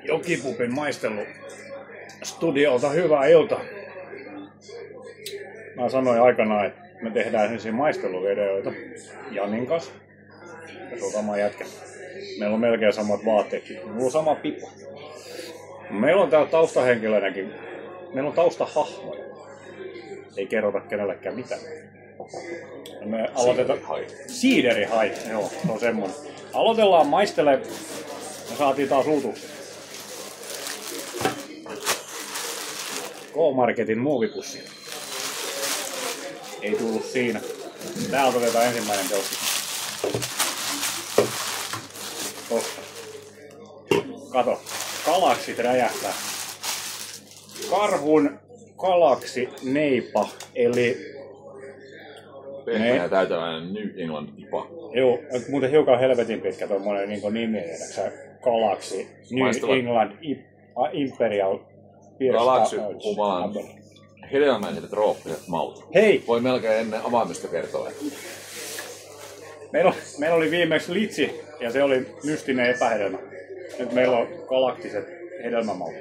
Jokipupin maistelu studiolta hyvää iltaa. Mä sanoin aikanaan, että me tehdään sellaisia maisteluvideoita Janin kanssa. Se on sama jätkä. Meillä on melkein samat vaatteetkin. Mulla on sama pipo. Meillä on täällä taustahenkilöinäkin. Meillä on taustahahmoja. Ei kerrota kenellekään mitään. Me aloitetaan... Siiderihai. Joo, se on semmonen. Aloitellaan maistelemaan. Me saatiin taas uutuuksia. K-Marketin muovipussi. Ei tullut siinä. Täältä otetaan ensimmäinen teos. Tosta. Kato. Galaksit räjähtää. Karhun galaksi neipa, eli... Pehmeä ja täytäväinen New England IPA. Joo, muuten hiukan helvetin pitkä tommonen niin nimi, edäksä Galaxy New England Imperial Galaxy kuvalan hedelmäiset trooppiset maut. Hei! Voi melkein ennen avaamista kertoa. Meillä oli viimeksi litsi ja se oli mystinen epähedelmä. Nyt meillä on galaktiset hedelmämaut.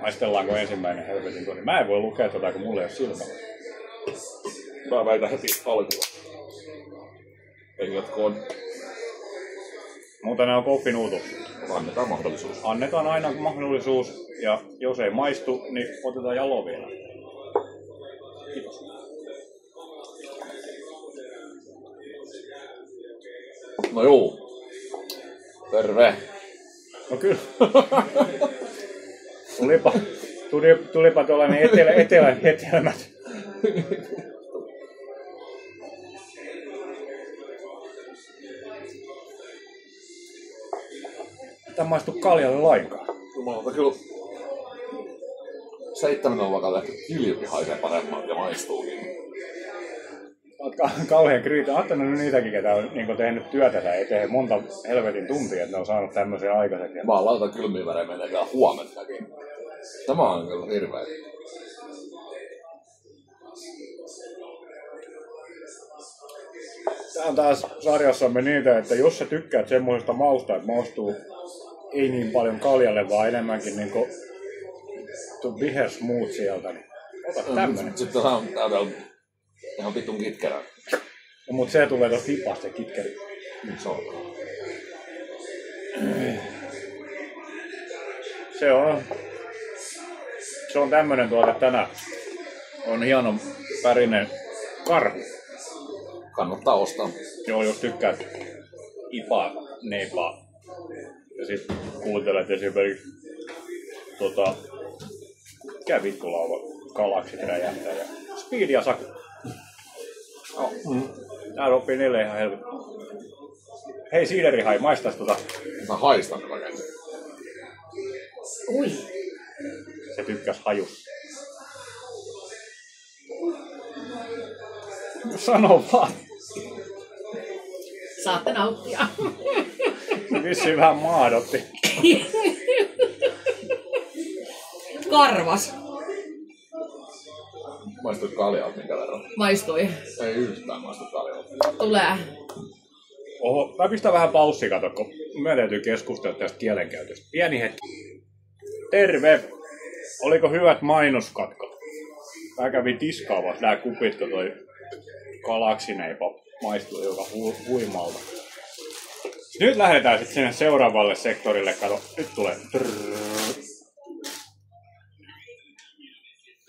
Maistellaanko ensimmäinen helvetin tuoni? Mä en voi lukea tätä, kun mulla ei ole silmällä. Mä väitän heti alkuun. Ei jatkoon. Mutta ne on koffin uutuus. Annetaan mahdollisuus. Annetaan aina mahdollisuus, ja jos ei maistu, niin otetaan jalo vielä. Kiitos. No juu. Terve. No kyllä. Tulipa tuollainen etelän hetelmät. Tämä maistu kaljalle lainkaan. Jumalauta kyllä 7 luokan lähti kilpi haisee paremmalta ja maistuukin. Olet kauhean kriitä. Ajattelin niitäkin, ketä on niin tehnyt työtä tai eteen monta helvetin tuntia, että ne on saanut tämmöisiä aikaiseksi. Mä laitan kylmiä värejä meille vielä huomettakin. Tämä on kyllä hirveä. Tää on taas sarjassamme niitä, että jos sä tykkäät semmoisesta mausta, että maustuu ei niin paljon kaljalle, vaan enemmänkin niinku vihersmooth sieltä, niin ota tämmönen. Sitten on täällä ihan vitun kitkerä. No, mut se tulee tosta hipasta se kitkeri. Nyt se on. Se on tämmönen tuote tänään. On hieno värinen karhu. Kannattaa ostaa. Joo, jos tykkäät IPA, neipaa. Ja sit kuuntelet esimerkiksi mikä vitkulauva Galaksit räjähtää ja Speed ja Saku. Oh. Tää sopii niille ihan helvetin. Hei Siiderihai, maistais Mä haistan tätä käsin. Ui. Se tykkäs hajusta. Sano vaan. Saatte nauttia. Vissiin vähän maadotti. Karvas. Maistuit kaljalta minkä verran? Maistui. Ei yhtään maistu kaljalta. Tulee. Oho, mä pistän vähän paussia, kato, kun meidän täytyy keskustella tästä kielenkäytöstä. Pieni hetki. Terve! Oliko hyvät mainoskatkot? Mä kävin tiskaamassa nää kupit, kun toi galaksineipa maistuu joka huimalta. Nyt lähdetään sitten sinne seuraavalle sektorille. Kato, nyt tulee.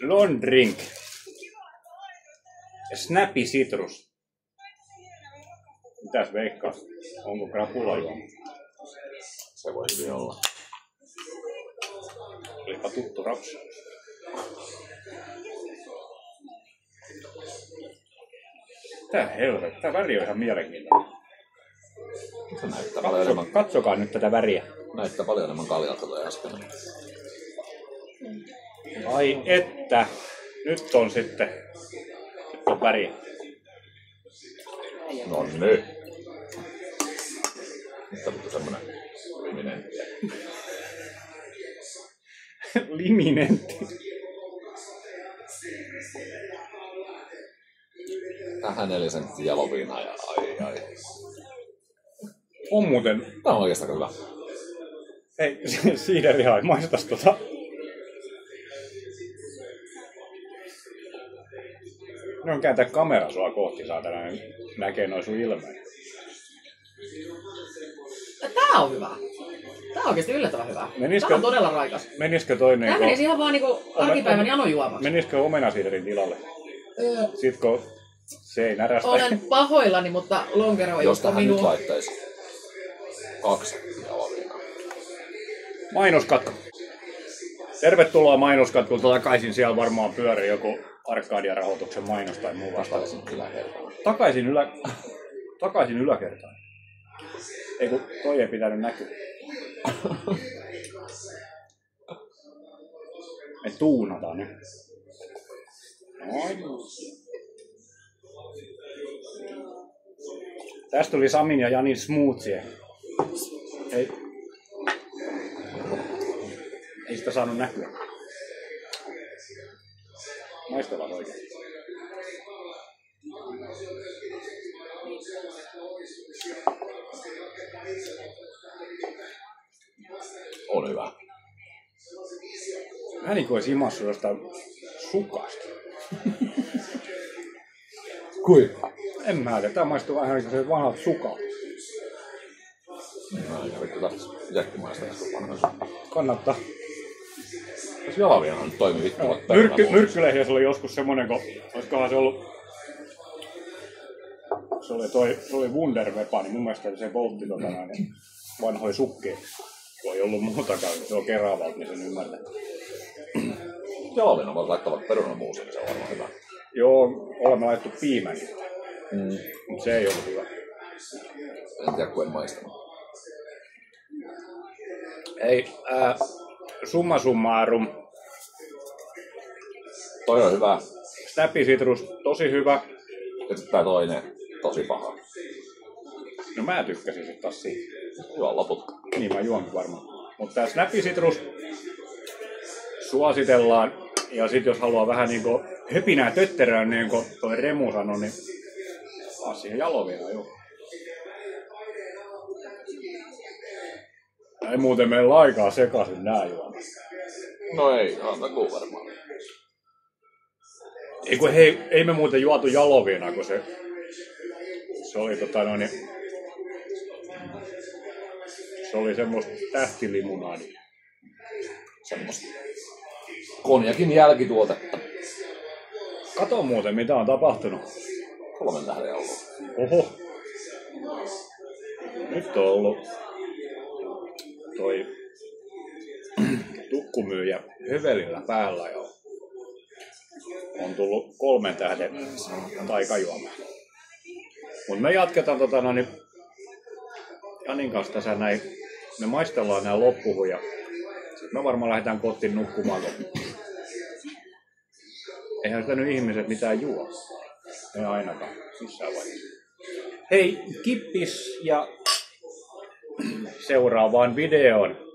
Long drink. Snappy citrus. Mitäs veikkaa? Onko krapula juoma? Se voi hyvin olla. Olipa tuttu rapsu. Tää helvetti. Tää väri on ihan mielenkiintoinen. Se näyttää paljon enemmän. Katsokaa nyt tätä väriä. Näyttää paljon enemmän kaljalta toi äsken. Ai että. Nyt on sitten. Nyt on väriä. No niin. Nyt on semmonen liminentti. Liminentti. Tähän 4 senttiä jaloviinaa ja ai. On muuten. Tää on oikeastaan hyvä. Ei, siideriä ei maistas tota. Ne on kääntää kamera sua kohti, saatana, niin näkee noin sun ilmeen. Tää on hyvä. Tää on oikeesti yllättävän hyvä. Tää on todella raikas. Menisikö toi niinku... Tää menisi ihan vaan niinku arkipäivän janojuomaksi. Menisikö omenasiiderin tilalle? Sit kun se ei närästä. Olen pahoillani, mutta lonkero ei usko minua. Jos tähän nyt laittaisi 2 jalaviinaa. Mainoskatko. Tervetuloa mainoskatkulta takaisin. Siellä varmaan pyörii joku Arcadia-rahoituksen mainos tai muu vastaavasti. Takaisin yläkertaan. Ei kun toi ei pitänyt näkyä. Me tuunataan nyt. Noin. Tästä tuli Samin ja Janin smoothie. Ei sitä saanut näkyä. Maistellaan oikein. On hyvä. Vähän niin kuin olisi imassu jostain sukasta. Kuinka? En mä tiedä. Tää maistuu vähän niin kuin se vanhat sukat. No ei vittu tästä jättimaista vanhoista. Kannattaa. Jos jalaviina nyt toimi vittu. Myrkkylehdessä oli joskus semmonen, kun olisikohan se ollut... Se oli Wunderwepa, niin mun mielestä se poltti niin vanhoja sukkia. Kun ei ollut muutakaan, se on Keravalta, niin sen ymmärtää. Jalaviina voit laittaa perunamuusia, niin se on varmaan hyvä. Joo, olemme laittu piimänkin. Mutta se ei ollut hyvä. En tiedä, kun en maistanut. Ei, summa summarum. Toi on hyvä. Snappi Citrus, tosi hyvä. Ja sitten tää toinen, tosi paha. No mä tykkäsin sit taas siitä. Juo loput. Niin mä juonkin varmaan. Mutta tää Snappi Citrus suositellaan. Ja sit jos haluaa vähän niinku höpinää tötteröä, niin kuin toi Remu sanoi, niin taas siihen jaloviinaan joo. Ei muuten meillä aikaa sekaisin nää juomat. No ei, antakuu varmaan. Ei me muuten juotu jaloviinaa, kun se oli se oli semmoista tähtilimunaadia. Semmosta konjakin jälkituotetta. Kato muuten, mitä on tapahtunut. 3 tähden ollut. Oho. Nyt on ollut toi tukkumyyjä hövelillä päällä ja on tullut 3 tähden taikajuoma. Mut me jatketaan Janin kanssa tässä näin. Me maistellaan nää loppuun ja sit me varmaan lähdetään kotiin nukkumaan. Eihän sitä nyt ihmiset mitään juo. Ei ainakaan missään vaiheessa. Hei, kippis ja seuraavaan videoon.